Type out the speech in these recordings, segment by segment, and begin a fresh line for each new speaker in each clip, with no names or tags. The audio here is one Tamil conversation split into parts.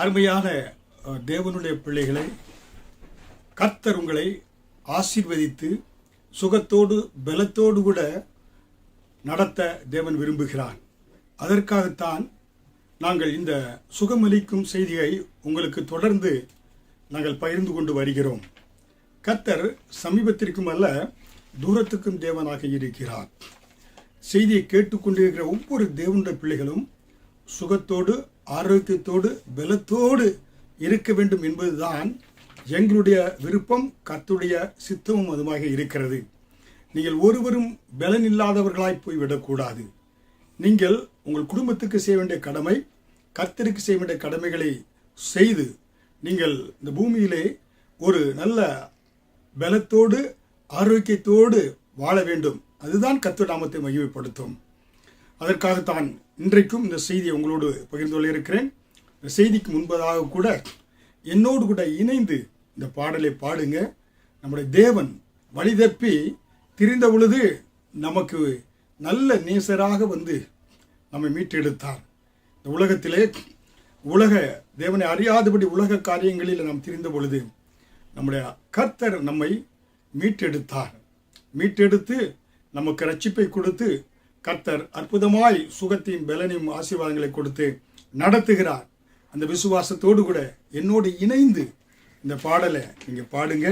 அருமையான தேவனுடைய பிள்ளைகளை, கர்த்தர் உங்களை ஆசீர்வதித்து சுகத்தோடு பலத்தோடு கூட நடத்த தேவன் விரும்புகிறான். அதற்காகத்தான் நாங்கள் இந்த சுகமளிக்கும் செய்தியை உங்களுக்கு தொடர்ந்து நாங்கள் பகிர்ந்து கொண்டு வருகிறோம். கர்த்தர் சமீபத்திற்கும் அல்ல, தூரத்துக்கும் தேவனாக இருக்கிறார். செய்தியை கேட்டுக்கொண்டிருக்கிற ஒவ்வொரு தேவனுடைய பிள்ளைகளும் சுகத்தோடு ஆரோக்கியத்தோடு பலத்தோடு இருக்க வேண்டும் என்பதுதான் எங்களுடைய விருப்பம். கர்த்தருடைய சித்தமும் அதுவாக இருக்கிறது. நீங்கள் ஒருவரும் பலன் இல்லாதவர்களாய் போய்விடக்கூடாது. நீங்கள் உங்கள் குடும்பத்துக்கு செய்ய வேண்டிய கடமை, கர்த்தருக்கு செய்ய வேண்டிய கடமைகளை செய்து நீங்கள் இந்த பூமியிலே ஒரு நல்ல பலத்தோடு ஆரோக்கியத்தோடு வாழ வேண்டும். அதுதான் கர்த்தர் நாமத்தை மகிமைப்படுத்தும். அதற்காகத்தான் இன்றைக்கும் இந்த செய்தியை உங்களோடு பகிர்ந்து கொள்ள இருக்கிறேன். இந்த செய்திக்கு முன்பதாக கூட என்னோடு கூட இணைந்து இந்த பாடலை பாடுங்க. நம்முடைய தேவன் வழி தப்பி திரிந்த பொழுது நமக்கு நல்ல நேசராக வந்து நம்மை மீட்டெடுத்தார். இந்த உலகத்திலே தேவனை அறியாதபடி உலக காரியங்களில் நாம் திரிந்த பொழுது நம்முடைய கர்த்தர் நம்மை மீட்டெடுத்து நமக்கு ரட்சிப்பை கொடுத்து கர்த்தர் அற்புதமாய் சுகத்தையும் பலனையும் ஆசீர்வாதங்களை கொடுத்து நடத்துகிறார். அந்த விசுவாசத்தோடு கூட என்னோடு இணைந்து இந்த பாடலை நீங்கள் பாடுங்க.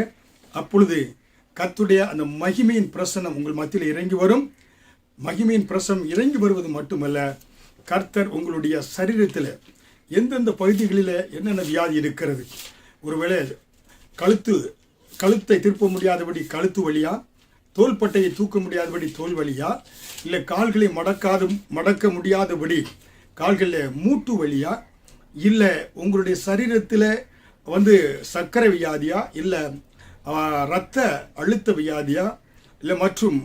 அப்பொழுது கர்த்தருடைய அந்த மகிமையின் பிரசன்னம் உங்கள் மத்தியில் இறங்கி வரும். மகிமையின் பிரசன்னம் இறங்கி வருவது மட்டுமல்ல, கர்த்தர் உங்களுடைய சரீரத்தில் எந்தெந்த பகுதிகளில் என்னென்ன வியாதி இருக்கிறது, ஒருவேளை கழுத்தை திருப்ப முடியாதபடி கழுத்து வழியா, தோள்பட்டையை தூக்க முடியாதபடி தோல் வழியா, இல்லை கால்களை மடக்க முடியாதபடி கால்களில் மூட்டு வழியா, இல்லை உங்களுடைய சரீரத்தில் சர்க்கரை வியாதியா, இல்லை இரத்த அழுத்த வியாதியா, இல்லை மற்றும்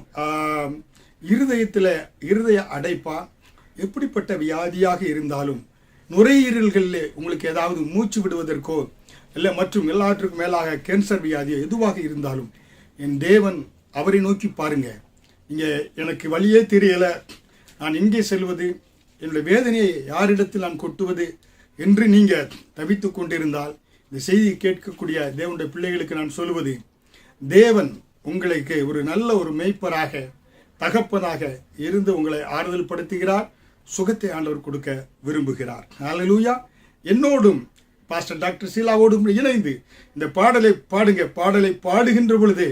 இருதய அடைப்பா, எப்படிப்பட்ட வியாதியாக இருந்தாலும், நுரையீரல்களில் உங்களுக்கு ஏதாவது மூச்சு விடுவதற்கோ இல்லை மற்றும் எல்லாற்றுக்கும் மேலாக கேன்சர் வியாதியோ எதுவாக இருந்தாலும் என் தேவன் அவரை நோக்கி பாருங்க. இங்கே எனக்கு வழியே தெரியலை, நான் எங்கே செல்வது, என்னுடைய வேதனையை யாரிடத்தில் நான் கொட்டுவது என்று நீங்கள் தவித்து கொண்டிருந்தால், இந்த செய்தியை கேட்கக்கூடிய தேவனுடைய பிள்ளைகளுக்கு நான் சொல்லுவது, தேவன் உங்களுக்கு ஒரு நல்ல ஒரு மேய்ப்பராக தகப்பனாக இருந்து உங்களை ஆறுதல் படுத்துகிறார். சுகத்தை ஆண்டவர் கொடுக்க விரும்புகிறார். ஹல்லேலூயா. என்னோடும் பாஸ்டர் டாக்டர் சீலாவோடும் இணைந்து இந்த பாடலை பாடுங்க. பாடலை பாடுகின்ற பொழுது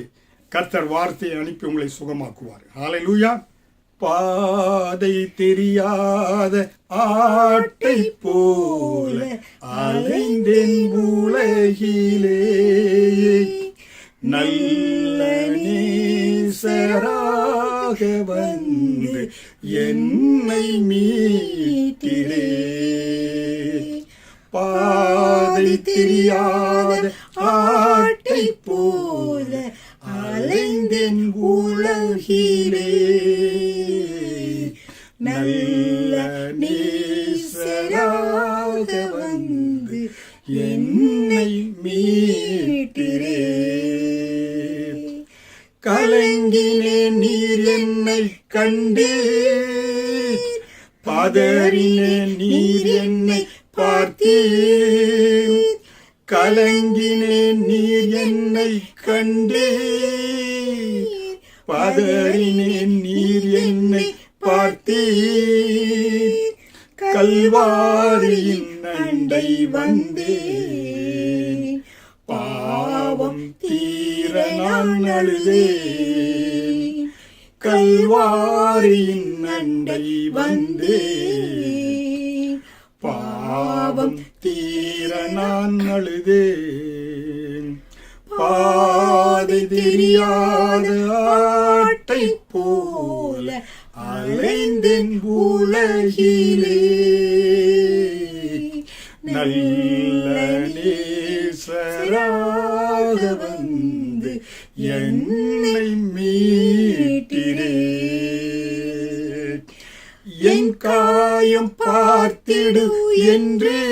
கர்த்தர் வார்த்தையை அனுப்பி உங்களை சுகமாக்குவார். ஹல்லேலூயா. பாதை தெரியாத ஆட்டை போல அலைந்தேன் உலகிலே, நல்ல நேசராக வந்து என்னை மீட்டிரே. பாதை தெரியாத ஆட்டை போல அலைந்தேன் உலகிலே, நல்ல நேசராக வந்து என்னை மீட்டிரே. கலங்கினேன் நீர் என்னை கண்டீர், பதறினேன் நீர் என்னை பார்த்தீர். கலங்கினேன் நீர் என்னை கண்டீர், பதறினேன் நீர் என்னை பார்த்தீர். கல்வாரியின் அண்டை வந்தேன், பாவம் தீர நான் அழுதேன். கல்வாரியின் அண்டை வந்தேன், பாவம் தீர நான் அழுதேன். பாதை தெரியாத ஆட்டை போல அலைந்தேன் உலகிலே, நல்ல நேசராக வந்து என்னை மீட்டிரே. என் காயம் பார்த்திடு என்றே,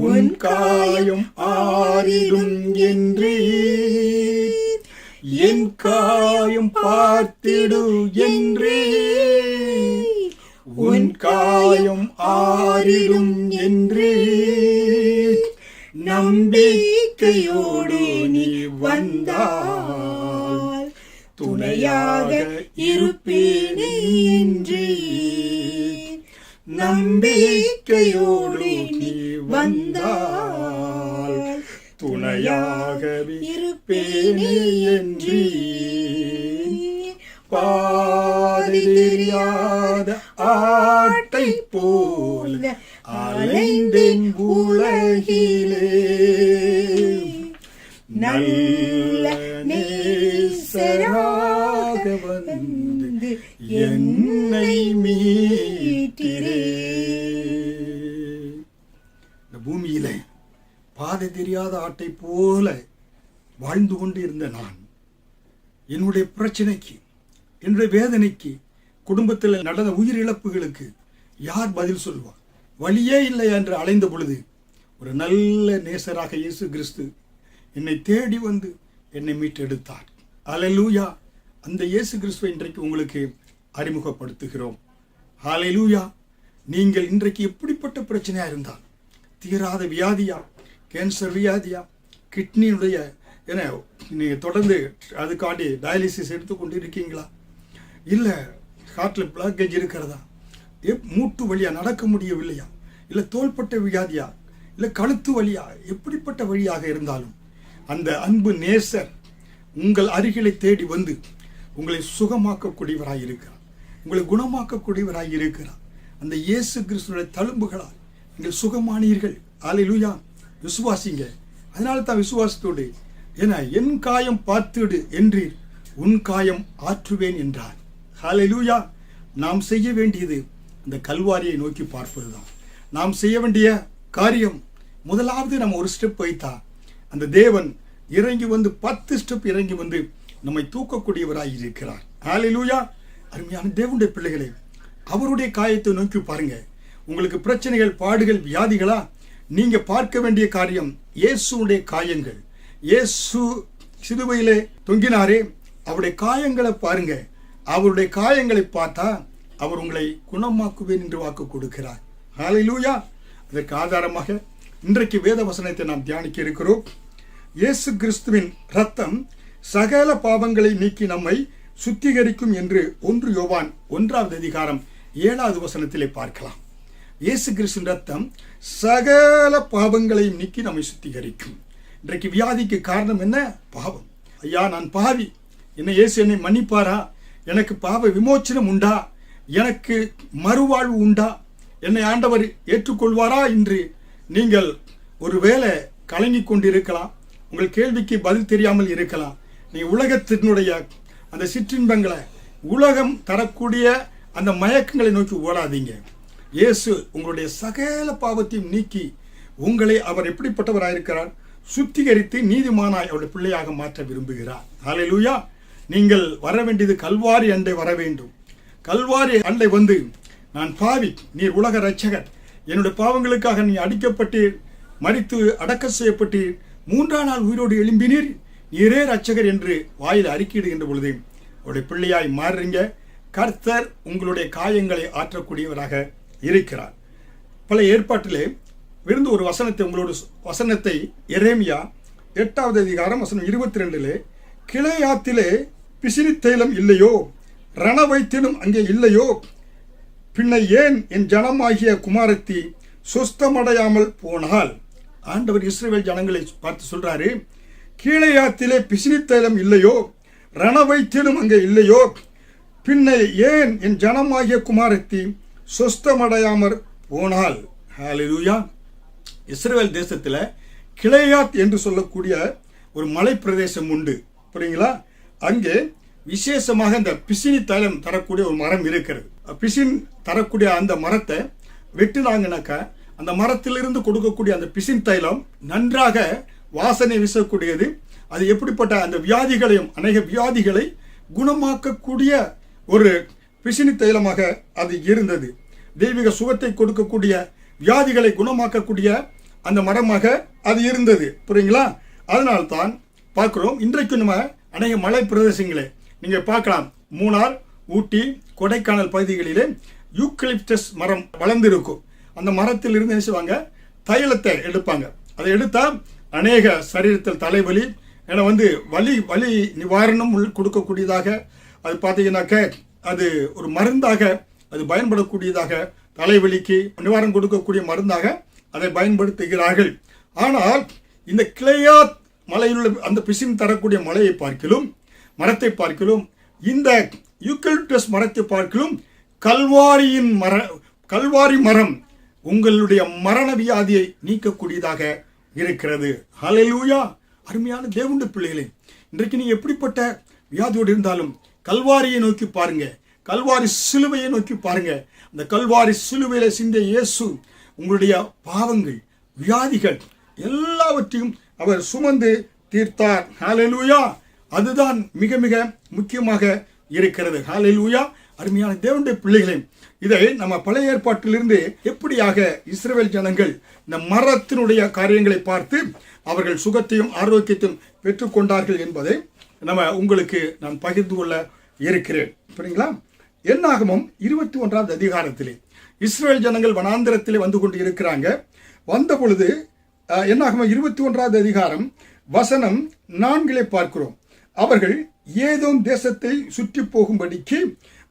உன் காயம் ஆறிடும் என்றே. என் காயம் பார்த்திடு என்றே, உன் காயம் ஆறிடும் என்று நம்பிக்கையோடு நீ வந்தால் துணையாக இருப்பேனே என்று நம்பிக்கையோடு நீ வந்தால் துணையாக இருப்பேனே என்று பாதை தெரியாத ஆட்டை போல அலைந்தேன் உலகிலே நல்ல நேசராக வந்து என்னை மீட்டிரே. இந்த பூமியிலே பாதை தெரியாத ஆட்டை போல வாழ்ந்து கொண்டு இருந்த நான் என்னுடைய பிரச்சனைக்கு, என்னுடைய வேதனைக்கு, குடும்பத்தில் நடந்த உயிரிழப்புகளுக்கு யார் பதில் சொல்வார்? வழியே இல்லை என்று அலைந்த பொழுது ஒரு நல்ல நேசராக இயேசு கிறிஸ்து என்னை தேடி வந்து என்னை மீட்டெடுத்தார். ஹல்லேலூயா. அந்த இயேசு கிறிஸ்துவை இன்றைக்கு உங்களுக்கு அறிமுகப்படுத்துகிறோம். ஹல்லேலூயா. நீங்கள் இன்றைக்கு எப்படிப்பட்ட பிரச்சனையா இருந்தால், தீராத வியாதியா, கேன்சர் வியாதியா, கிட்னியுடைய என்ன நீங்கள் தொடர்ந்து அதுக்காண்டி டயாலிசிஸ் எடுத்துக்கொண்டு இருக்கீங்களா? இல்லை ஹார்ட்டில் பிளாக்கேஜ் இருக்கிறதா? மூட்டு வழியா நடக்க முடியவில்லையா? இல்லை தோள்பட்ட வியாதியா? இல்லை கழுத்து வழியா? எப்படிப்பட்ட வழியாக இருந்தாலும் அந்த அன்பு நேசர் உங்கள் அருகிலை தேடி வந்து உங்களை சுகமாக்கக்கூடியவராய் இருக்கிறார், உங்களை குணமாக்கக்கூடியவராய் இருக்கிறார். அந்த இயேசு கிறிஸ்துவினுடைய தழும்புகளால் நீங்கள் சுகமானீர்கள். ஹல்லேலூயா. விசுவாசிங்க. அதனால தான் விசுவாசத்தோடு என என் காயம் பார்த்துடு என்றீர், உன் காயம் ஆற்றுவேன் என்றார். ஹல்லேலூயா. நாம் செய்ய வேண்டியது இந்த கல்வாரியை நோக்கி பார்ப்பதுதான். நாம் செய்ய வேண்டிய காரியம் முதலாவது நம்ம ஒரு ஸ்டெப் வைத்தா அந்த தேவன் இறங்கி வந்து 10 ஸ்டெப் இறங்கி வந்து நம்மை தூக்கக்கூடியவராய் இருக்கிறார். ஹல்லேலூயா. அருமையான தேவனுடைய பிள்ளைகளே, அவருடைய காயத்தை நோக்கி பாருங்க. உங்களுக்கு பிரச்சனைகள், பாடுகள், வியாதிகளா? நீங்க பார்க்க வேண்டிய காரியம் இயேசுடைய காயங்கள். இயேசு சிலுவையிலே தொங்கினாரே, அவருடைய காயங்களை பாருங்க. அவருடைய காயங்களை பார்த்தா அவர் உங்களை குணமாக்குவேன் என்று வாக்கு கொடுக்கிறார். ஹல்லேலூயா. அதற்கு ஆதாரமாக இன்றைக்கு வேத வசனத்தை நாம் தியானிக்க இருக்கிறோம். இயேசு கிறிஸ்துவின் இரத்தம் சகல பாவங்களை நீக்கி நம்மை சுத்திகரிக்கும் என்று 1 யோவான் 1ஆம் அதிகாரம் 7வது வசனத்திலே பார்க்கலாம். இயேசு கிறிஸ்துவின் இரத்தம் சகல பாவங்களையும் நீக்கி நம்மை சுத்திகரிக்கும். இன்றைக்கு வியாதிக்கு காரணம் என்ன? பாவம். ஐயா, நான் பாவி, என்ன இயேசு என்னை மன்னிப்பாரா? எனக்கு பாவ விமோச்சனம் உண்டா? எனக்கு மறுவாழ்வு உண்டா? என்னை ஆண்டவர் ஏற்றுக்கொள்வாரா என்று நீங்கள் ஒருவேளை கலங்கி கொண்டிருக்கலாம். உங்கள் கேள்விக்கு பதில் தெரியாமல் இருக்கலாம். நீங்கள் உலகத்தினுடைய அந்த சிற்றின்பங்களை, உலகம் தரக்கூடிய அந்த மயக்கங்களை நோக்கி ஓடாதீங்க. இயேசு உங்களுடைய சகல பாவத்தையும் நீக்கி உங்களை அவர் எப்படிப்பட்டவராயிருக்கிறார்? சுத்திகரித்து நீதிமானாய் அவருடைய பிள்ளையாக மாற்ற விரும்புகிறார். ஹல்லேலூயா. நீங்கள் வர வேண்டியது கல்வாரி அண்டை வர வேண்டும். கல்வாரி அண்டை வந்து, நான் பாவி, நீர் உலக இரட்சகர், என்னுடைய பாவங்களுக்காக நீ அடிக்கப்பட்டீர், மரித்து அடக்க செய்யப்பட்டீர், 3ஆம் நாள் உயிரோடு எழும்பினீர், நீரே இரட்சகர் என்று வாயில் அறிக்கையிடுகின்ற பொழுது அவருடைய பிள்ளையாய் மாறுறீங்க. கர்த்தர் உங்களுடைய காயங்களை ஆற்றக்கூடியவராக இருக்கிறார். பல ஏற்பாட்டிலே விருந்து ஒரு வசனத்தை, உங்களோட வசனத்தை எரேமியா 8வது அதிகாரம் வசனம் 22 கிளையாத்திலே பிசினி தைலம் இல்லையோ, ரணவைத்திலும் அங்கே இல்லையோ, பின்ன ஏன் என் ஜனமாகிய குமாரத்தி சொஸ்தமடையாமல் போனால்? ஆண்டவர் இஸ்ரவேல் ஜனங்களை பார்த்து சொல்றாரு, கீழையாத்திலே பிசினி தைலம் இல்லையோ, ரணவைத்திலும் அங்கே இல்லையோ, பின்ன ஏன் என் ஜனமாகிய குமாரத்தி சொஸ்தமடையாமல் போனால்? ஹல்லேலூயா. இஸ்ரவேல் தேசத்துல கிளையாத் என்று சொல்லக்கூடிய ஒரு மலை பிரதேசம் உண்டு, புரியுங்களா? அங்கே விசேஷமாக இந்த பிசினி தைலம் தரக்கூடிய ஒரு மரம் இருக்கிறது. பிசின் தரக்கூடிய அந்த மரத்தை வெட்டினாங்கனாக்கா அந்த மரத்திலிருந்து கொடுக்கக்கூடிய அந்த பிசின் தைலம் நன்றாக வாசனை வீசக்கூடியது. அது எப்படிப்பட்ட அந்த வியாதிகளையும், அநேக வியாதிகளை குணமாக்கக்கூடிய ஒரு பிசினி தைலமாக அது இருந்தது. தெய்வீக சுகத்தை கொடுக்கக்கூடிய, வியாதிகளை குணமாக்கக்கூடிய அந்த மரமாக அது இருந்தது, புரியுங்களா? அதனால்தான் பார்க்கிறோம், இன்றைக்கு நம்ம அநேக மலை பிரதேசங்களே நீங்கள் பார்க்கலாம். மூணார், ஊட்டி, கொடைக்கானல் பகுதிகளிலே யூக்கலிப்டஸ் மரம் வளர்ந்துருக்கும். அந்த மரத்தில் இருந்து என்ன செய்வாங்க, தைலத்தை எடுப்பாங்க. அதை எடுத்தால் அநேக சரீரத்தில் தலைவலி ஏன்னா வலி நிவாரணம் கொடுக்கக்கூடியதாக, அது பார்த்தீங்கன்னாக்க அது ஒரு மருந்தாக அது பயன்படக்கூடியதாக, தலைவலிக்கு நிவாரணம் கொடுக்கக்கூடிய மருந்தாக அதை பயன்படுத்துகிறார்கள். ஆனால் இந்த கிளையாத் மலையில் உள்ள அந்த பிசின் தரக்கூடிய மரத்தை பார்க்கிலும் இந்த யூக்கலிப்டஸ் மரத்தை பார்க்கிலும் கல்வாரி மரம் உங்களுடைய மரண வியாதியை நீக்கக்கூடியதாக இருக்கிறது. ஹல்லேலூயா! அருமையான தேவனுடைய பிள்ளைகளே, இன்றைக்கு நீ எப்படிப்பட்ட வியாதியோடு இருந்தாலும் கல்வாரியை நோக்கி பாருங்க, கல்வாரி சிலுவையை நோக்கி பாருங்க. அந்த கல்வாரி சிலுவையில சிந்திய இயேசு உங்களுடைய பாவங்கள், வியாதிகள் எல்லாவற்றையும் அவர் சுமந்து தீர்த்தார். ஹல்லேலூயா! அதுதான் மிக மிக முக்கியமாக இருக்கிறது. ஹல்லேலூயா! அருமையான தேவனுடைய பிள்ளைகளே, இதை நம்ம பழைய ஏற்பாட்டிலிருந்து எப்படியாக இஸ்ரவேல் ஜனங்கள் இந்த மரத்தினுடைய காரியங்களை பார்த்து அவர்கள் சுகத்தையும் ஆரோக்கியத்தையும் பெற்றுக்கொண்டார்கள் என்பதை உங்களுக்கு நான் பகிர்ந்து கொள்ள இருக்கிறேன். சரிங்களா? என்னாகமம் 21 அதிகாரத்திலே இஸ்ரவேல் ஜனங்கள் வனாந்திரத்திலே வந்து கொண்டு இருக்கிறாங்க. வந்த பொழுது என்னாகமம் 21 அதிகாரம் வசனம் 4 பார்க்கிறோம். அவர்கள் ஏதோம் தேசத்தை சுற்றி போகும்படிக்கு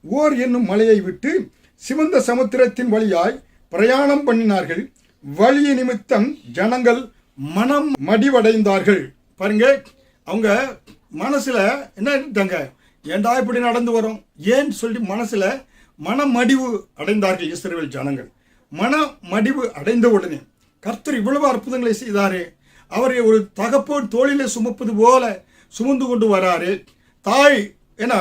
ஓர் என்னும் மலையை விட்டு சிவந்த சமுத்திரத்தின் வழியாய் பிரயாணம் பண்ணினார்கள். வழிய நிமித்தம் ஜனங்கள் மனம் மடிவடைந்தார்கள். பாருங்க, அவங்க மனசுல என்ன எடுத்தாங்க, ஏண்டா இப்படி நடந்து வரோம் ஏன் சொல்லி மனசுல மனமடிவு அடைந்தார்கள். இஸ்ரவேல் ஜனங்கள் மனமடிவு அடைந்த உடனே கர்த்தர் இவ்வளவு அற்புதங்களை செய்தாரே, அவரை ஒரு தகப்போன் தோளிலே சுமப்பது போல சுமந்து கொண்டு வராரு. தாய் என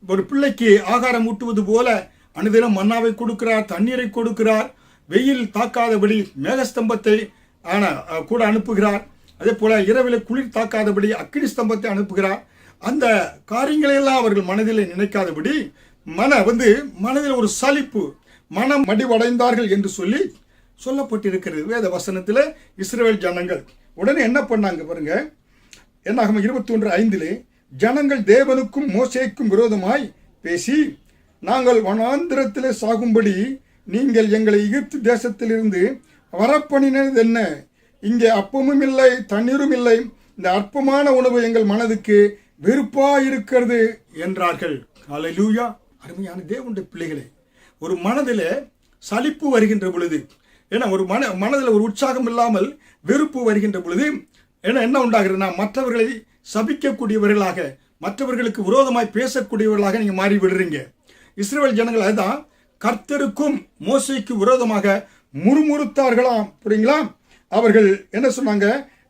ஒரு பிள்ளைக்கு ஆகாரம் ஊட்டுவது போல அனுதினம் மன்னாவை கொடுக்கிறார், தண்ணீரை கொடுக்கிறார், வெயில் தாக்காதபடி மேகஸ்தம்பத்தை கூட அனுப்புகிறார். அதே போல இரவில் குளிர் தாக்காதபடி அக்கினி ஸ்தம்பத்தை அனுப்புகிறார். அந்த காரியங்களையெல்லாம் அவர்கள் மனதில் நினைக்காதபடி மனதில் ஒரு சலிப்பு, மனம் மடிவடைந்தார்கள் என்று சொல்லப்பட்டிருக்கிறது வேத வசனத்தில். இஸ்ரவேல் ஜனங்கள் உடனே என்ன பண்ணாங்க பாருங்க. என்னாகமம் 21:5 ஜனங்கள் தேவனுக்கும் மோசேக்கும் விரோதமாய் பேசி, நாங்கள் வனாந்திரத்திலே சாகும்படி நீங்கள் எங்களை எகிப்து தேசத்திலிருந்து வரப்பண்ணினது என்ன? இங்கே அப்பமும் இல்லை, தண்ணீரும் இல்லை. இந்த அற்பமான உணவு எங்கள் மனதுக்கு வெறுப்பாயிருக்கிறது என்றார்கள். ஹல்லேலூயா! அருமையான தேவனுடைய பிள்ளைகளே, ஒரு மனதில் சலிப்பு வருகின்ற பொழுது, ஏன்னா ஒரு மனதில் ஒரு உற்சாகம் இல்லாமல் வெறுப்பு வருகின்ற பொழுது என்ன உண்டாகிறதுனா மற்றவர்களை சபிக்கக்கூடியவர்களாக, மற்றவர்களுக்கு விரோதமாய் பேசக்கூடியவர்களாக நீங்க மாறி விடுறீங்க. இஸ்ரவேல் ஜனங்கள் அதுதான் கர்த்தருக்கும் மோசேக்கு விரோதமாக முறுமுறுத்தார்களாம். புரியுங்களா? அவர்கள் என்ன சொன்னாங்க,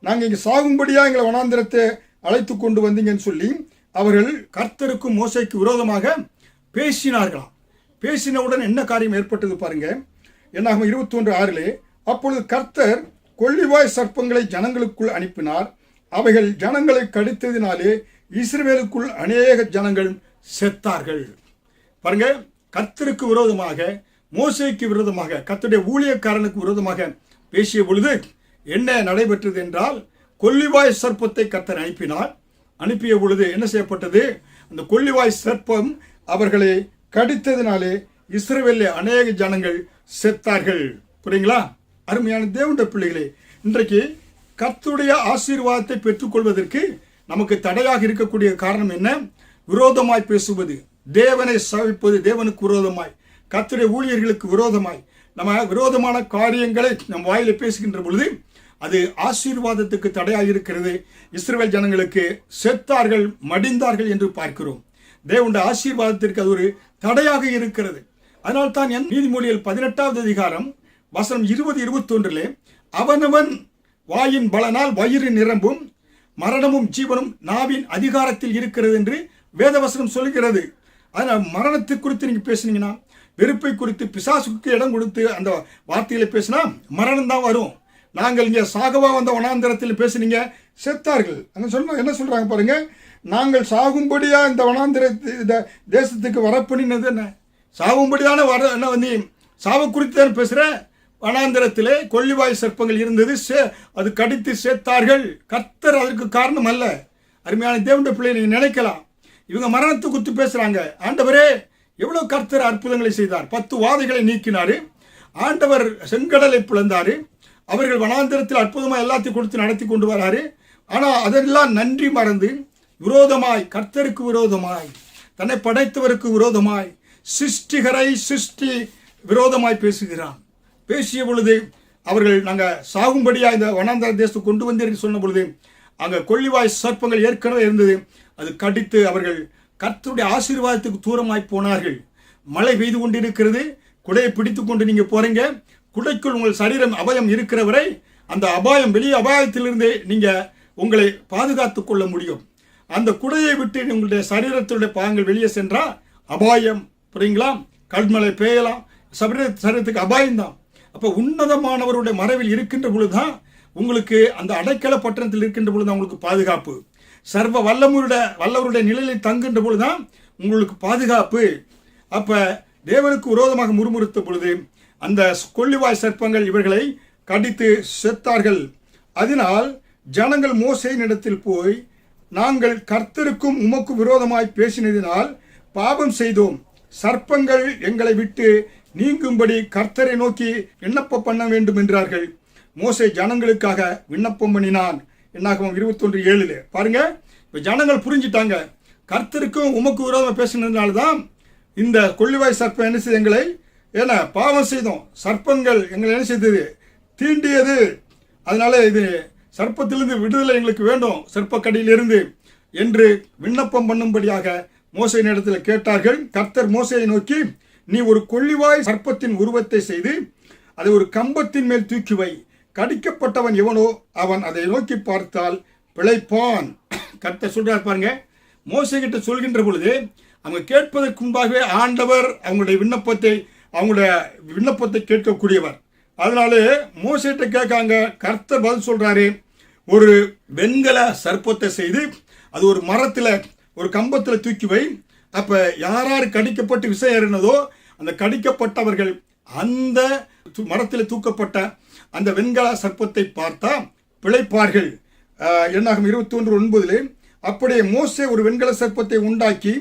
நாங்கள் இங்கே சாகும்படியா எங்களை வனாந்திரத்தை அழைத்து கொண்டு வந்தீங்கன்னு சொல்லி அவர்கள் கர்த்தருக்கும் மோசேக்கு விரோதமாக பேசினார்களாம். பேசினவுடன் என்ன காரியம் ஏற்பட்டது பாருங்க. என்னாகும் 21:6 அப்பொழுது கர்த்தர் கொள்ளிவாய் சர்ப்பங்களை ஜனங்களுக்குள் அனுப்பினார். அவைகள் ஜனங்களை கடித்ததினாலே இஸ்ரவேலுக்குள் அநேக ஜனங்கள் செத்தார்கள். பாருங்க, கர்த்தருக்கு விரோதமாக, மோசேக்கு விரோதமாக, கர்த்தருடைய ஊழியக்காரனுக்கு விரோதமாக பேசிய பொழுது என்ன நடைபெற்றது என்றால், கொள்ளிவாய் சர்ப்பத்தை கர்த்தர் அனுப்பினார். அனுப்பிய பொழுது என்ன செய்யப்பட்டது? அந்த கொள்ளிவாய் சர்ப்பம் அவர்களை கடித்ததினாலே இஸ்ரவேலில் அநேக ஜனங்கள் செத்தார்கள். புரியுங்களா? அருமையான தேவனுடைய பிள்ளைகளே, இன்றைக்கு கர்த்தருடைய ஆசீர்வாதத்தை பெற்றுக்கொள்வதற்கு நமக்கு தடையாக இருக்கக்கூடிய காரணம் என்ன? விரோதமாய் பேசுவது, தேவனை சவிப்பது, தேவனுக்கு விரோதமாய், கர்த்தருடைய ஊழியர்களுக்கு விரோதமாய் நம்ம விரோதமான காரியங்களை நம் வாயில பேசுகின்ற பொழுது அது ஆசீர்வாதத்துக்கு தடையாக இருக்கிறது. இஸ்ரவேல் ஜனங்களுக்கு செத்தார்கள், மடிந்தார்கள் என்று பார்க்கிறோம். தேவனுடைய ஆசீர்வாதத்திற்கு அது ஒரு தடையாக இருக்கிறது. அதனால் தான் நீதிமொழிகள் 18வது அதிகாரம் வசனம் 20-21 அவனவன் வாயின் பலனால் வயிறு நிரம்பும், மரணமும் ஜீவனும் நாவின் அதிகாரத்தில் இருக்கிறது என்று வேதவசனம் சொல்கிறது. அதனால் மரணத்தை குறித்து நீங்க பேசுனீங்கன்னா, வெறுப்பை குறித்து, பிசாசுக்கு இடம் கொடுத்து அந்த வார்த்தைகளை பேசினா மரணம் தான் வரும். நாங்கள் இங்கே சாகவா வந்த வனாந்திரத்தில் பேசுனீங்க, செத்தார்கள். அங்கே என்ன சொல்றாங்க பாருங்க, நாங்கள் சாகும்படியா இந்த வனாந்திர தேசத்துக்கு வரப்பண்ணினது என்ன? சாகும்படியான என்ன வந்து சாவை குறித்து தான் பேசுற. வனாந்திரத்திலே கொள்ளிவாய் சர்ப்பங்கள் இருந்தது, அது கடித்து சேர்த்தார்கள். கர்த்தர் அதற்கு காரணம் அல்ல. அருமையான தேவனுடைய பிள்ளை, நீங்க நினைக்கலாம் இவங்க மரணத்தை குறித்து பேசுறாங்க, ஆண்டவரே எவ்வளவு கர்த்தர் அற்புதங்களை செய்தார். 10 வாதைகளை நீக்கினாரு. ஆண்டவர் செங்கடலை பிளந்தாரு. அவர்கள் வனாந்திரத்தில் அற்புதமாக எல்லாத்தையும் கொடுத்து நடத்தி கொண்டு வராரு. ஆனால் அதெல்லாம் நன்றி மறந்து விரோதமாய், கர்த்தருக்கு விரோதமாய், தன்னை படைத்தவருக்கு விரோதமாய், சிருஷ்டிகரை சிருஷ்டி விரோதமாய் பேசுகிறான். பேசிய பொழுது அவர்கள் நாங்கள் சாகும்படியாக இந்த வனாந்தர தேசத்தை கொண்டு வந்தீர்கள் சொன்ன பொழுது அங்கே கொள்ளிவாய் சர்ப்பங்கள் ஏற்கனவே இருந்தது. அது கடித்து அவர்கள் கர்த்தருடைய ஆசீர்வாதத்துக்கு தூரமாய் போனார்கள். மழை பெய்து கொண்டிருக்கிறது. குடையை பிடித்து கொண்டு நீங்கள் போறீங்க. குடைக்குள் உங்கள் சரீரம் அபாயம் இருக்கிற வரை அந்த அபாயம், வெளியே அபாயத்திலிருந்து நீங்கள் உங்களை பாதுகாத்து கொள்ள முடியும். அந்த குடையை விட்டு உங்களுடைய சரீரத்தினுடைய பாகங்கள் வெளியே சென்றால் அபாயம். புரியுங்களா? கல்மழை பெய்யலாம். சரீரத்துக்கு அபாயம்தான். அப்போ உன்னதமானவருடைய மறைவில் இருக்கின்ற பொழுதுதான் உங்களுக்கு அந்த அடைக்கல பட்டணத்தில் இருக்கின்ற பொழுதுதான் உங்களுக்கு பாதுகாப்பு. சர்வ வல்லவருடைய நிலையில் தங்குகின்ற பொழுதுதான் உங்களுக்கு பாதுகாப்பு. அப்போ தேவனுக்கு விரோதமாக முறுமுறுத்த பொழுது அந்த கொள்ளிவாய் சர்ப்பங்கள் இவர்களை கடித்து செத்தார்கள். அதனால் ஜனங்கள் மோசேயின் இடத்தில் போய், நாங்கள் கர்த்தருக்கும் உமக்கும் விரோதமாய் பேசினதினால் பாவம் செய்தோம். சர்ப்பங்கள் எங்களை விட்டு நீங்கும்படி கர்த்தரை நோக்கி விண்ணப்பம் பண்ண வேண்டும் என்றார்கள். மோசே ஜனங்களுக்காக விண்ணப்பம் பண்ணினான். என்னாகும் 21:7 பாருங்க. இப்போ ஜனங்கள் புரிஞ்சிட்டாங்க, கர்த்தருக்கும் உமக்கு விரோதமாக பேசினதுனால தான் இந்த கொள்ளிவாய் சர்ப்பம் என்ன செய்து எங்களை பாவம் செய்தோம். சர்ப்பங்கள் எங்களை என்ன செய்தது? தீண்டியது. அதனால இது சர்ப்பத்திலிருந்து விடுதலை எங்களுக்கு வேண்டும், சர்ப்பக்கடியிலிருந்து என்று விண்ணப்பம் பண்ணும்படியாக மோசையின் இடத்தில் கேட்டார்கள். கர்த்தர் மோசையை நோக்கி, நீ ஒரு கொள்ளிவாய் சர்ப்பத்தின் உருவத்தை செய்து அதை ஒரு கம்பத்தின் மேல் தூக்கி வை. கடிக்கப்பட்டவன் எவனோ அவன் அதை நோக்கி பார்த்தால் பிழைப்பான். கர்த்தர் சொல்றார் பாருங்க. மோசை கிட்ட சொல்கின்ற பொழுது அவங்க கேட்பதற்கு முன்பாகவே ஆண்டவர் அவங்களுடைய விண்ணப்பத்தை கேட்கக்கூடியவர். அதனால மோசைகிட்ட கேட்காங்க. கர்த்தர் பதில் சொல்றாரு, ஒரு வெண்கல சர்ப்பத்தை செய்து அது ஒரு மரத்தில் ஒரு கம்பத்தில் தூக்கி வை. அப்ப யார் கடிக்கப்பட்டு விஷம் ஏறினதோ அந்த கடிக்கப்பட்டவர்கள் அந்த மரத்தில் தூக்கப்பட்ட அந்த வெண்கல சர்ப்பத்தை பார்த்தா பிழைப்பார்கள். என்னாகும் 21:9 அப்படியே மோசே ஒரு வெண்கல சர்ப்பத்தை உண்டாக்கி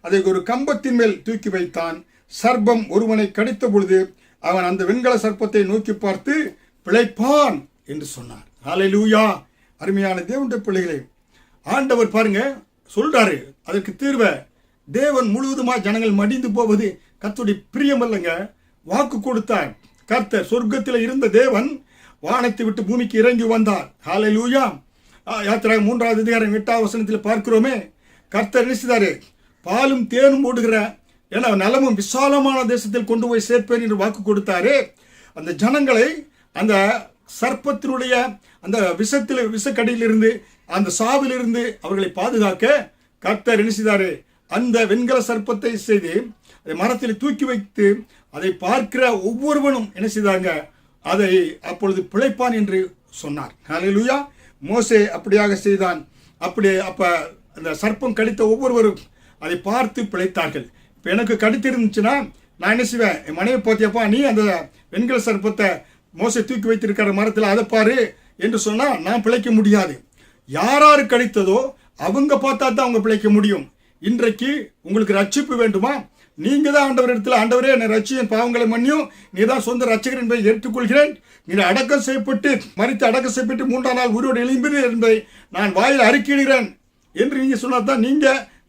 அதை ஒரு கம்பத்தின் மேல் தூக்கி வைத்தான். சர்ப்பம் ஒருவனை கடித்த பொழுது அவன் அந்த வெண்கல சர்ப்பத்தை நோக்கி பார்த்து பிழைப்பான் என்று சொன்னார். ஹல்லேலூயா. அருமையான தேவனுடைய பிள்ளைகளே, ஆண்டவர் பாருங்க சொல்றாரு அதற்கு தீர்வை. தேவன் முழுவதுமாக ஜனங்கள் மடிந்து போவது கர்த்தருடைய பிரியம் இல்லைங்க. வாக்கு கொடுத்தார். கர்த்தர் சொர்க்கத்தில் இருந்த தேவன் வானத்தை விட்டு பூமிக்கு இறங்கி வந்தார். ஹல்லேலூயா. யாத்திராகமம் 3ஆம் அதிகாரம் 8ஆம் வசனத்தில் பார்க்கிறோமே, கர்த்தர் நினைச்சாரு பாலும் தேனும் ஓடுகிற நலமும் விசாலமான தேசத்தில் கொண்டு போய் சேர்ப்பேன் என்று வாக்கு கொடுத்தாரு. அந்த ஜனங்களை அந்த சர்ப்பத்தினுடைய அந்த விஷக்கடியிலிருந்து அந்த சாவிலிருந்து அவர்களை பாதுகாக்க கர்த்தர் என்ன செய்தாரு? அந்த வெண்கல சர்ப்பத்தை செய்து அதை மரத்தில் தூக்கி வைத்து அதை பார்க்கிற ஒவ்வொருவனும் என்ன செய்தாங்க? அதை அப்பொழுது பிழைப்பான் என்று சொன்னார். ஹல்லேலூயா. மோசே அப்படியாக செய்தான். அப்ப அந்த சர்ப்பம் கடித்த ஒவ்வொருவரும் அதை பார்த்து பிழைத்தார்கள். இப்போ எனக்கு கடித்திருந்துச்சுன்னா நான் என்ன செய்வேன்? என் மனைவி போத்தியப்பா, நீ அந்த வெண்கல சர்ப்பத்தை மோசை தூக்கி வைத்திருக்கிற மரத்தில் அதை பாரு என்று சொன்னால் நான் பிழைக்க முடியாது. யார் கடித்ததோ அவங்க பார்த்தா தான் அவங்க பிழைக்க முடியும். இன்றைக்கு உங்களுக்கு ரட்சிப்பு வேண்டுமா? நீங்க தான் ஆண்டவர் இடத்துல, ஆண்டவரே என்னை ரட்சியும், பாவங்களை மன்னியும், நீ தான் சொந்த ரட்சகர் என்பதை ஏற்றுக்கொள்கிறேன், நீ அடக்கம் செய்யப்பட்டு மரித்து அடக்கம் செய்யப்பட்டு 3ஆம் நாள் உயிரோடு எழும்பினீர் என்பதை நான் வாயில் அறிக்கையிடுகிறேன் என்று நீங்க சொன்னா தான் நீங்க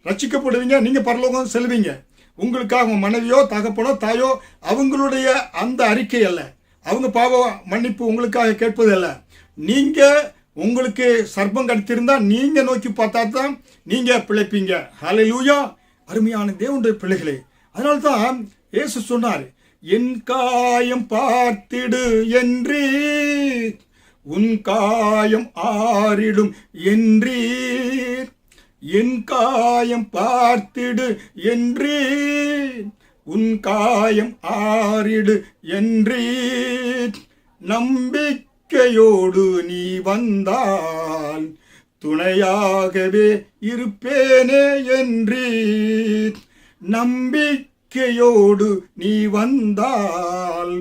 ரட்சிக்கப்படுவீங்க, நீங்க பரலோகம் செல்வீங்க. உங்களுக்காக உங்க மனைவியோ தகப்பனோ தாயோ அவங்களுடைய அந்த அறிக்கை அல்ல, அவங்க பாவ மன்னிப்பு உங்களுக்காக கேட்பது அல்ல. நீங்க உங்களுக்கு சர்ப்பம் கடித்திருந்தா நீங்க நோக்கி பார்த்தா தான் நீங்க பிழைப்பீங்க. ஹல்லேலூயா. அருமையான தேவனுடைய பிள்ளைகளே, அதனால்தான் இயேசு சொன்னார், என் காயம் பார்த்திடு என்றீர், உன் காயம் ஆறிடும் என்றீர். என் காயம் பார்த்திடு என்றீர், உன் காயம் ஆறிடு என்றீர். நம்பிக்கையோடு நீ வந்தால் துணையாகவே இருப்பேனே என்றீர். நம்பிக்கையோடு நீ வந்தால்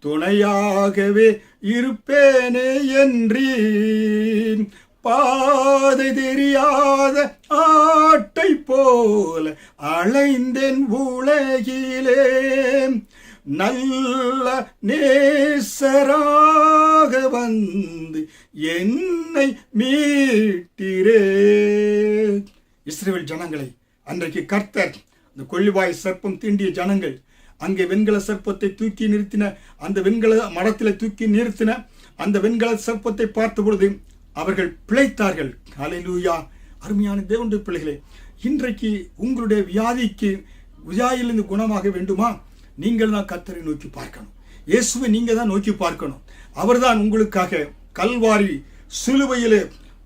துணையாகவே இருப்பேனே என்றீர். பாதை தெரியாத ஆட்டை போல அலைந்தேன் உலகிலே, நல்ல நேசராக வந்து என்னை மீட்டிரே. இஸ்ரவேல் ஜனங்களை அன்றைக்கு கர்த்தர் அந்த கொள்ளிவாய் சர்ப்பம் தீண்டிய ஜனங்கள் அங்கே வெண்கல சர்ப்பத்தை தூக்கி நிறுத்தின, அந்த வெண்கல மரத்தில் தூக்கி நிறுத்தின அந்த வெண்கல சர்ப்பத்தை பார்த்த பொழுது அவர்கள் பிழைத்தார்கள். ஹல்லேலூயா. அருமையான தேவனுடைய பிள்ளைகளே, இன்றைக்கு உங்களுடைய வியாதியிலிருந்து குணமாக வேண்டுமா? நீங்கள் தான் கர்த்தரை நோக்கி பார்க்கணும். இயேசுவை நீங்க தான் நோக்கி பார்க்கணும். அவர்தான் உங்களுக்காக கல்வாரி சிலுவையிலே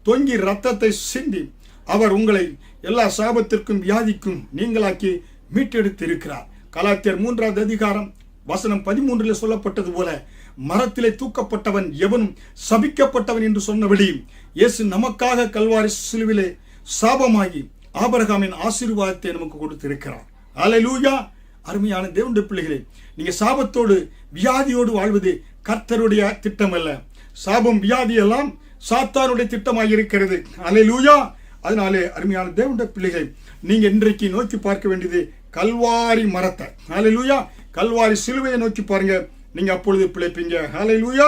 தொங்கி ரத்தத்தை சிந்தி அவர் உங்களை எல்லா சாபத்திற்கும் வியாதிக்கும் நீங்களாக்கி மீட்டெடுத்து இருக்கிறார். கலாத்தியர் 3வது அதிகாரம் வசனம் 13 சொல்லப்பட்டது போல, மரத்திலே தூக்கப்பட்டவன் எவனும் சபிக்கப்பட்டவன் என்று சொன்னபடி இயேசு நமக்காக கல்வாரி சிலுவிலே சாபமாகி ஆபிரகாமின் ஆசீர்வாதத்தை நமக்கு கொடுத்திருக்கிறார். ஹல்லேலூயா. அருமையான தேவனுடைய பிள்ளைகளே, நீங்க சாபத்தோடு வியாதியோடு வாழ்வது கர்த்தருடைய திட்டம் அல்ல. சாபம் வியாதி எல்லாம் சாத்தானுடைய திட்டமாக இருக்கிறது. ஹல்லேலூயா. அதனாலே அருமையான தேவனுடைய பிள்ளைகளை, நீங்க இன்றைக்கு நோக்கி பார்க்க வேண்டியது கல்வாரி மரத்தை. ஹல்லேலூயா. கல்வாரி சிலுவையை நோக்கி பாருங்க, நீங்க அப்பொழுது பிழைப்பீங்க. ஹல்லேலூயா.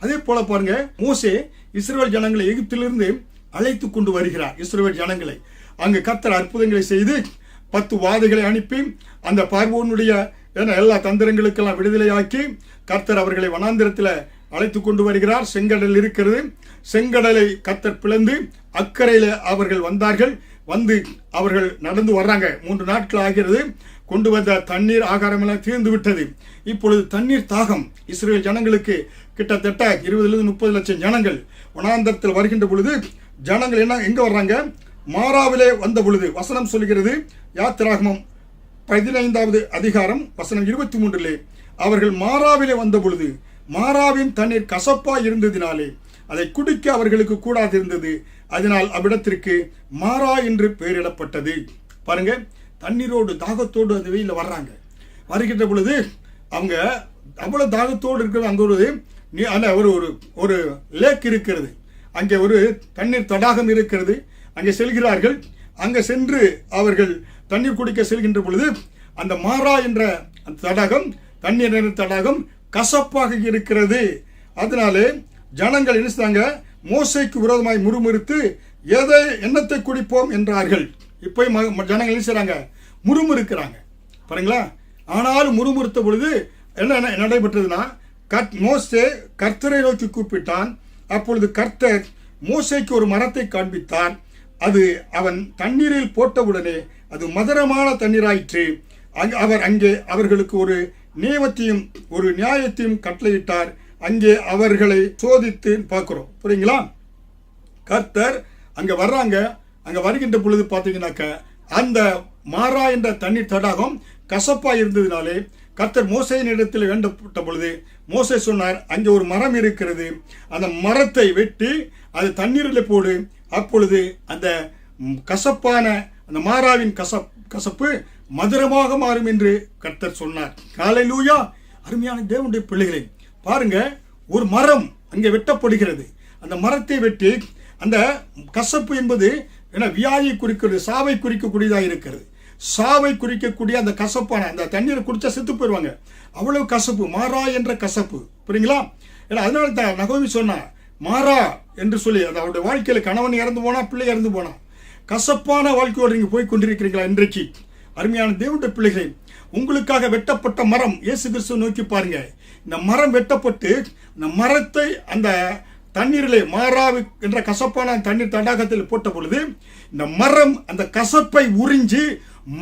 அதே போல பாருங்க, மோசே இஸ்ரவேல் ஜனங்களை எகிப்திலிருந்து அழைத்து கொண்டு வருகிறார். இஸ்ரவேல் ஜனங்களை அங்கு கர்த்தர் அற்புதங்களை செய்து 10 வாதைகளை அனுப்பி அந்த பார்வோனுடைய எல்லா தந்திரங்களுக்கெல்லாம் விடுதலையாக்கி கர்த்தர் அவர்களை வனாந்திரத்தில் அழைத்து கொண்டு வருகிறார். செங்கடல் இருக்கிறது. செங்கடலை கர்த்தர் பிளந்து அக்கறையில் அவர்கள் வந்தார்கள். வந்து அவர்கள் நடந்து வர்றாங்க. 3 நாட்கள் ஆகிறது. கொண்டு வந்த தண்ணீர் ஆகாரம் எல்லாம் தீர்ந்து விட்டது. இப்பொழுது தண்ணீர் தாகம் இஸ்ரவேல் ஜனங்களுக்கு கிட்டத்தட்ட 20-30 லட்சம் ஜனங்கள் வனாந்தரத்தில் வருகின்ற பொழுது ஜனங்கள் எங்க வர்றாங்க? மாராவிலே வந்த பொழுது வசனம் சொல்கிறது, யாத்திராகமம் 15வது அதிகாரம் வசனம் 23 அவர்கள் மாராவிலே வந்த பொழுது மாராவின் தண்ணீர் கசப்பா இருந்ததினாலே அதை குடிக்க அவர்களுக்கு கூடாது இருந்தது. அதனால் அவ்விடத்திற்கு மாரா என்று பெயரிடப்பட்டது. பாருங்க, தண்ணீரோடு தாகத்தோடு அந்த வெயில வர்றாங்க. வருகின்ற பொழுது அவங்க அவ்வளவு தாகத்தோடு இருக்கிறது. அங்க ஒரு லேக் இருக்கிறது. அங்கே ஒரு தண்ணீர் தடாகம் இருக்கிறது. அங்கே செல்கிறார்கள். அங்கே சென்று அவர்கள் தண்ணீர் குடிக்க செல்கின்ற பொழுது அந்த மாரா என்ற அந்த தடாகம், தண்ணீர் தடாகம் கசப்பாக இருக்கிறது. அதனாலே ஜனங்கள் என்ன செய்தாங்க? மோசேக்கு விரோதமாய் முறுமுறுத்து என்னத்தை குடிப்போம் என்றார்கள். இப்போ ஜனங்கள் என்ன செய்றாங்க? முறுமுறுக்கிறாங்க. பாருங்களா. ஆனாலும் முறுமுறுத்த பொழுது என்ன நடைபெற்றதுன்னா, மோசே கர்த்தரை நோக்கி கூப்பிட்டான். அப்பொழுது கர்த்தர் மோசேக்கு ஒரு மரத்தை காண்பித்தார். அது அவன் தண்ணீரில் போட்டவுடனே அது மதுரமான தண்ணீராயிற்று. அவர் அங்கே அவர்களுக்கு ஒரு நியமத்தையும் ஒரு நியாயத்தையும் கட்டளையிட்டார். அங்கே அவர்களை சோதித்து பார்க்கிறோம். புரியுங்களா? கர்த்தர் அங்க வர்றாங்க. அங்க வருகின்ற பொழுது பார்த்தீங்கன்னாக்க அந்த மாரா என்ற தண்ணீர் தடாகம் கசப்பா இருந்ததினாலே கர்த்தர் மோசேயின் இடத்தில் வேண்டப்பட்ட பொழுது மோசே சொன்னார், அங்கே ஒரு மரம் இருக்கிறது, அந்த மரத்தை வெட்டி அது தண்ணீரில் போடு. அப்பொழுது அந்த கசப்பான அந்த மாராவின் கசப்பு மதுரமாக மாறும் என்று கர்த்தர் சொன்னார். ஹல்லேலூயா. அருமையான தேவனுடைய பிள்ளைகளே, பாருங்க, ஒரு மரம் அங்கே வெட்டப்படுகிறது. அந்த மரத்தை வெட்டி அந்த கசப்பு என்பது வியாதியை குறிக்கிறது, சாவை குறிக்கக்கூடியதாக இருக்கிறது. சாவை குறிக்கக்கூடிய அந்த கசப்பான அந்த தண்ணீரை குடிச்சா செத்து போயிடுவாங்க. அவ்வளவு கசப்பு, மாறா என்ற கசப்பு. புரியுங்களா? ஏன்னா அதனால தான் நகோமி சொன்னா மாறா என்று சொல்லி, அவருடைய வாழ்க்கையில கணவன் இறந்து போனா, பிள்ளை இறந்து போனா, கசப்பான வாழ்க்கையோடு நீங்க போய் கொண்டிருக்கிறீங்களா? இன்றைக்கு அருமையான தேவனுடைய பிள்ளைகளை, உங்களுக்காக வெட்டப்பட்ட மரம் இயேசு கிறிஸ்துவை நோக்கி பாருங்க. இந்த மரம் வெட்டப்பட்டு இந்த மரத்தை அந்த தண்ணீரிலே மாறாவு என்ற கசப்பான தண்ணீர் தடாகத்தில் போட்ட பொழுது இந்த மரம் அந்த கசப்பை உறிஞ்சி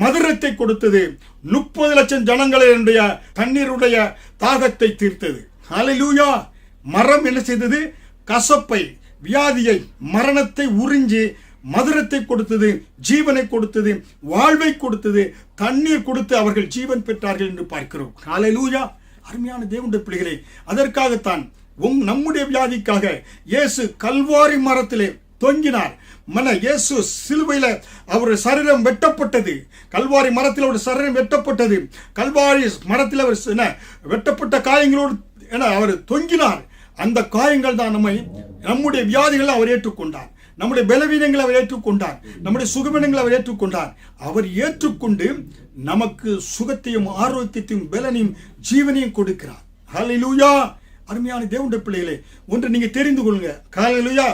மதுரத்தை கொடுத்தது. 30 லட்சம் ஜனங்களுடைய தண்ணீருடைய தாகத்தை தீர்த்தது. ஹல்லேலூயா. மரம் என்ன செய்தது? கசப்பை, வியாதியை, மரணத்தை உறிஞ்சி மதுரத்தை கொடுத்தது, ஜீவனை கொடுத்தது, வாழ்வை கொடுத்தது, தண்ணீர் கொடுத்து அவர்கள் ஜீவன் பெற்றார்கள் என்று பார்க்கிறோம். ஹல்லேலூயா. அருமையான தேவனுடைய பிள்ளைகளே, அதற்காகத்தான் நம்முடைய வியாதிக்காக இயேசு கல்வாரி மரத்திலே தொங்கினார். இயேசு சிலுவையில் அவருடைய சரீரம் வெட்டப்பட்டது. கல்வாரி மரத்தில் அவருடைய சரீரம் வெட்டப்பட்டது. கல்வாரி மரத்தில் அவர் வெட்டப்பட்ட காயங்களோடு அவர் தொங்கினார். அந்த காயங்கள் தான் நம்முடைய வியாதிகளை அவர் ஏற்றுக்கொண்டார். நம்முடைய பலவீனங்களை அவர் ஏற்றுக்கொண்டார், நம்முடைய சுகவீனங்களை அவர் ஏற்றுக்கொண்டார். அவர் ஏற்றுக்கொண்டு நமக்கு சுகத்தையும் ஆரோக்கியத்தையும் பலனையும் ஜீவனையும் கொடுக்கிறார். ஹல்லேலூயா. அருமையான தேவனுடைய பிள்ளைகளே, ஒன்று நீங்க தெரிந்து கொள்ளுங்க. ஹல்லேலூயா.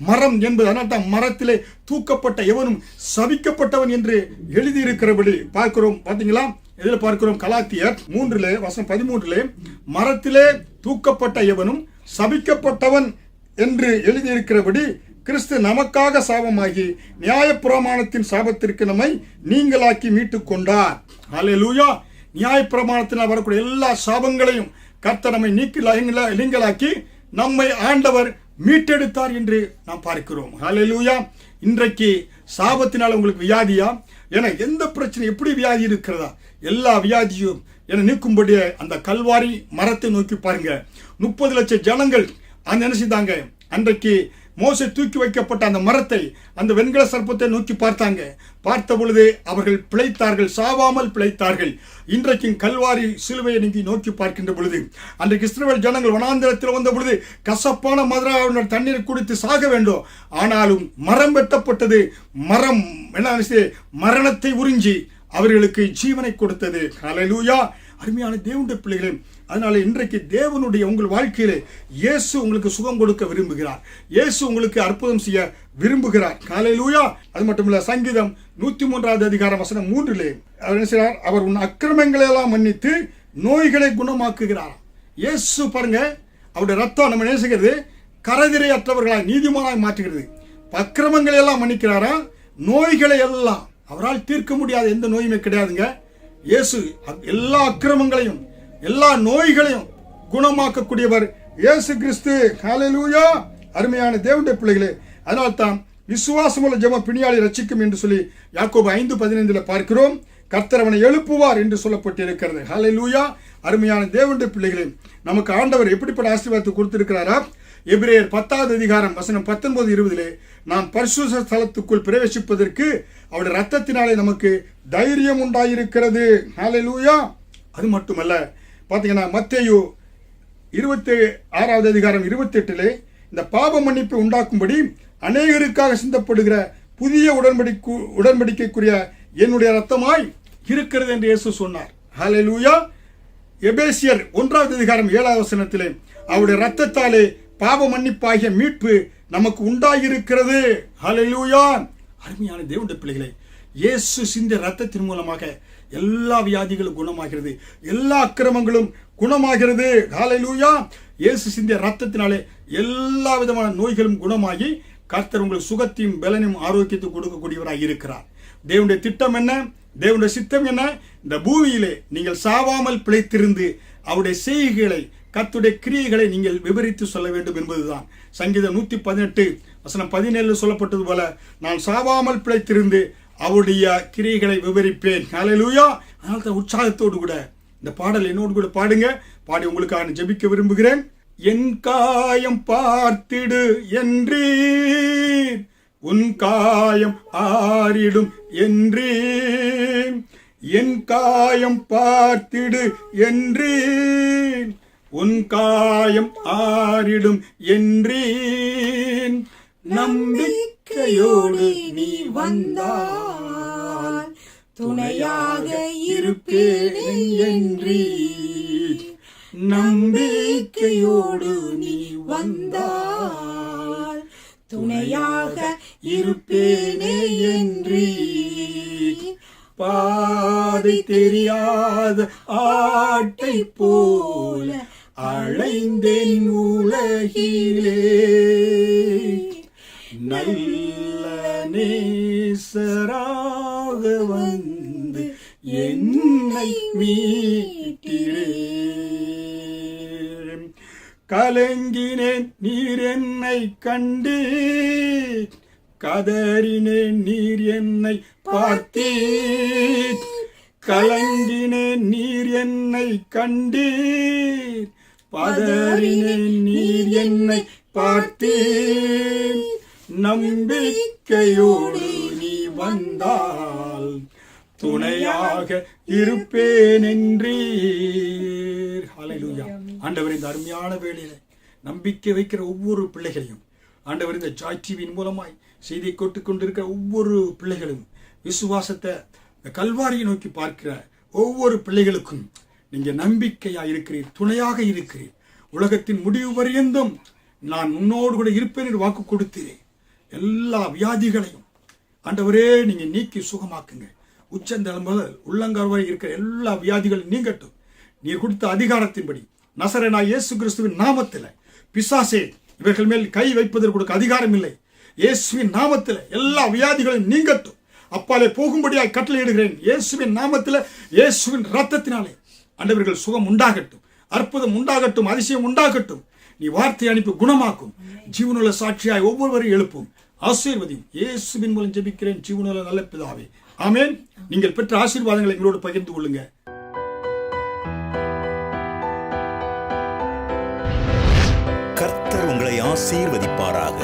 மரம் என்பது, அதனால்தான் மரத்திலே தூக்கப்பட்ட எவனும் சபிக்கப்பட்டவன் என்று எழுதியிருக்கிறபடி பார்க்கிறோம். பார்த்தீங்களா? எதில் பார்க்கிறோம்? கலாத்தியர் 3:13 மரத்திலே தூக்கப்பட்ட எவனும் சபிக்கப்பட்டவன் என்று எழுதியிருக்கிறபடி கிறிஸ்து நமக்காக சாபமாகி நியாயப்பிரமாணத்தின் சாபத்திற்கு நம்மை நீங்களாக்கி மீட்டுக் கொண்டார். ஹல்லேலூயா. நியாயப்பிரமாணத்தினால் வரக்கூடிய எல்லா சாபங்களையும் கர்த்தர் நம்மை நீங்களாக்கி நம்மை ஆண்டவர் மீட்டெடுத்தார் என்று நாம் பார்க்கிறோம். ஹல்லேலூயா. இன்றைக்கு சாபத்தினால் உங்களுக்கு வியாதியா? என எந்த பிரச்சனை, எப்படி வியாதி இருக்கிறதா? எல்லா வியாதியும் என நீக்கும்படி அந்த கல்வாரி மரத்தை நோக்கி பாருங்க. 30 லட்சம் ஜனங்கள் அந்த என்ன செய்தாங்க? அன்றைக்கு மோசே தூக்கி வைக்கப்பட்ட அந்த மரத்தை, அந்த வெண்கல சர்ப்பத்தை நோக்கி பார்த்தாங்க. பார்த்த பொழுது அவர்கள் பிழைத்தார்கள், சாவாமல் பிழைத்தார்கள். இன்றைக்கும் கல்வாரி சிலுவையை நீங்கி நோக்கி பார்க்கின்ற பொழுது, அன்றைக்கு இஸ்ரவேல் ஜனங்கள் வனாந்திரத்தில் வந்த பொழுது கசப்பான மதுராவினர் தண்ணீர் குடித்து சாக வேண்டும். ஆனாலும் மரம் வெட்டப்பட்டது. மரம் என்ன, மரணத்தை உறிஞ்சி அவர்களுக்கு ஜீவனை கொடுத்தது. ஹல்லேலூயா. அருமையான தேவனுடைய பிள்ளைகளே, அதனால இன்றைக்கு தேவனுடைய உங்கள் வாழ்க்கையிலே இயேசு உங்களுக்கு சுகம் கொடுக்க விரும்புகிறார். இயேசு உங்களுக்கு அற்புதம் செய்ய விரும்புகிறார். ஹல்லேலூயா. அது மட்டுமல்ல, சங்கீதம் 103:3 அவர் என்ன செய்கிறார்? அவர் உன் அக்கிரமங்களை எல்லாம் மன்னித்து நோய்களை குணமாக்குகிறார். இயேசு பாருங்க, அவருடைய ரத்தம் நம்ம என்ன செய்கிறது? கரைதிரையற்றவர்களாய் நீதிமானாய் மாற்றுகிறது. அக்கிரமங்களை எல்லாம் மன்னிக்கிறாரா? நோய்களை எல்லாம், அவரால் தீர்க்க முடியாத எந்த நோயுமே கிடையாதுங்க. இயேசு எல்லா அக்கிரமங்களையும் எல்லா நோய்களையும் குணமாக்கக்கூடியவர் இயேசு கிறிஸ்து. ஹல்லேலூயா. அருமையான தேவனுடைய பிள்ளைகளே, அதனால்தான் விசுவாசமுள்ள ஜெபம் பிணியாளை ரட்சிக்கும் என்று சொல்லி யாக்கோபு 5:15 பார்க்கிறோம். கர்த்தர் அவனை எழுப்புவார் என்று சொல்லப்பட்டிருக்கிறது. ஹல்லேலூயா. அருமையான தேவனுடைய பிள்ளைகளே, நமக்கு ஆண்டவர் எப்படிப்பட்ட ஆசீர்வாதத்தை கொடுத்திருக்கிறாரா? எபிரேயர் 10:19-20 நாம் பரிசுத்த ஸ்தலத்துக்குள் பிரவேசிப்பதற்கு அவருடைய ரத்தத்தினாலே நமக்கு தைரியம் உண்டாயிருக்கிறது. ஹல்லேலூயா. அது மட்டுமல்ல, பார்த்தீங்கன்னா மத்தேயு 26:28 இந்த பாவ மன்னிப்பை உண்டாக்கும்படி அநேகருக்காக சிந்தப்படுகிற புதிய உடன்படிக்கைக்குரிய என்னுடைய ரத்தமாய் இருக்கிறது என்று இயேசு சொன்னார். ஹல்லேலூயா. எபேசியர் 1:7 அவருடைய ரத்தத்தாலே பாவ மன்னிப்பாகிய மீட்பு நமக்கு உண்டாயிருக்கிறது. ஹல்லேலூயா. அருமையான தேவனுடைய பிள்ளைகளே, இயேசு சிந்திய ரத்தத்தின் மூலமாக எல்லா வியாதிகளும் குணமாகிறது, எல்லா அக்கிரமங்களும் குணமாகிறது. ஹல்லேலூயா. இயேசு சிந்திய ரத்தத்தினாலே எல்லா விதமான நோய்களும் குணமாகி கர்த்தர் உங்களுக்கு சுகத்தையும் பலனையும் ஆரோக்கியத்தையும் கொடுக்கக்கூடியவராக இருக்கிறார். தேவனுடைய திட்டம் என்ன? தேவனுடைய சித்தம் என்ன? இந்த பூமியிலே நீங்கள் சாவாமல் பிழைத்திருந்து அவருடைய செய்கைகளை, கர்த்தருடைய கிரியைகளை நீங்கள் விவரித்து சொல்ல வேண்டும் என்பதுதான். சங்கீதம் 118:17 சொல்லப்பட்டது போல, நான் சாவாமல் பிழைத்திருந்து அவருடைய கிரியைகளை விவரிப்பேன். ஹல்லேலூயா. அதனால தான் உற்சாகத்தோடு கூட இந்த பாடல் என்னோடு கூட பாடுங்க. பாடி உங்களுக்காக ஜெபிக்க விரும்புகிறேன். என் காயம் பார்த்திடு என்றீர், உன் காயம் ஆறிடும் என்றீர். என் காயம் பார்த்திடு என்றீர், உன் காயம் ஆறிடும் என்றீர். நம்பிக்கையோடு நீ வந்தால் துணையாக இருப்பேன் என்றீர். நம்பிக்கையோடு நீ வந்தால் துணையாக இருப்பேனே என்றீர். பாதை தெரியாத ஆட்டை போல அலைந்தேன் உலகிலே, நல்ல நேசராக வந்து என்னை மீட்டிரே. கலங்கினேன் நீர் என்னை கண்டீர், கதறினேன் நீர் என்னை பார்த்தீர். கலங்கினேன் நீர் என்னை கண்டீர், பதறினேன் நீர் என்னை பார்த்தீர். நம்பிக்கையோடு நீ வந்தால் துணையாக இருப்பேன் என்றீர். ஹல்லேலூயா. ஆண்டவர், இந்த அருமையான வேளையில நம்பிக்கை வைக்கிற ஒவ்வொரு பிள்ளைகளையும் ஆண்டவர் இந்த ஜாய் டிவியின் மூலமாய் செய்தியை கொண்டிருக்கிற ஒவ்வொரு பிள்ளைகளும் விசுவாசத்தை கல்வாரியை நோக்கி பார்க்கிற ஒவ்வொரு பிள்ளைகளுக்கும் நீங்க நம்பிக்கையா இருக்கிறீர், துணையாக இருக்கிறீர். உலகத்தின் முடிவு பரியந்தம் நான் உன்னோடு கூட இருப்பேன் என்று வாக்கு கொடுத்தீரே. எல்லா வியாதிகளையும் ஆண்டவரே நீங்க நீக்கி சுகமாக்குங்க. உச்சந்தலம் முதல் உள்ளங்கால் வரை இருக்கிற எல்லா வியாதிகளும் நீங்கட்டும். நீர் கொடுத்த அதிகாரத்தின்படி நசரேயனாகிய இயேசு கிறிஸ்துவின் நாமத்தில் பிசாசே இவர்கள் மேல் கை வைப்பதற்கு அதிகாரம் இல்லை. இயேசுவின் நாமத்தில் எல்லா வியாதிகளும் நீங்கட்டும். அப்பாலே போகும்படியாய் கட்டளையிடுகிறேன். இயேசுவின் நாமத்தில், இயேசுவின் ரத்தத்தினாலே ஆண்டவர்கள் சுகம் உண்டாகட்டும், அற்புதம் உண்டாகட்டும், அதிசயம் உண்டாகட்டும். நீ வார்த்தை அனுப்பி குணமாக்கும். ஜீவனுள்ள சாட்சியாய் ஒவ்வொருவரையும் எழுப்பும், ஆசீர்வதியும். இயேசுவின் மூலம் ஜெபிக்கிறேன் ஜீவனுள்ள நல்ல பிதாவே, ஆமென். நீங்கள் பெற்ற ஆசீர்வாதங்களை எங்களோடு பகிர்ந்து கொள்ளுங்க.
கர்த்தர் உங்களை ஆசீர்வதிப்பாராக.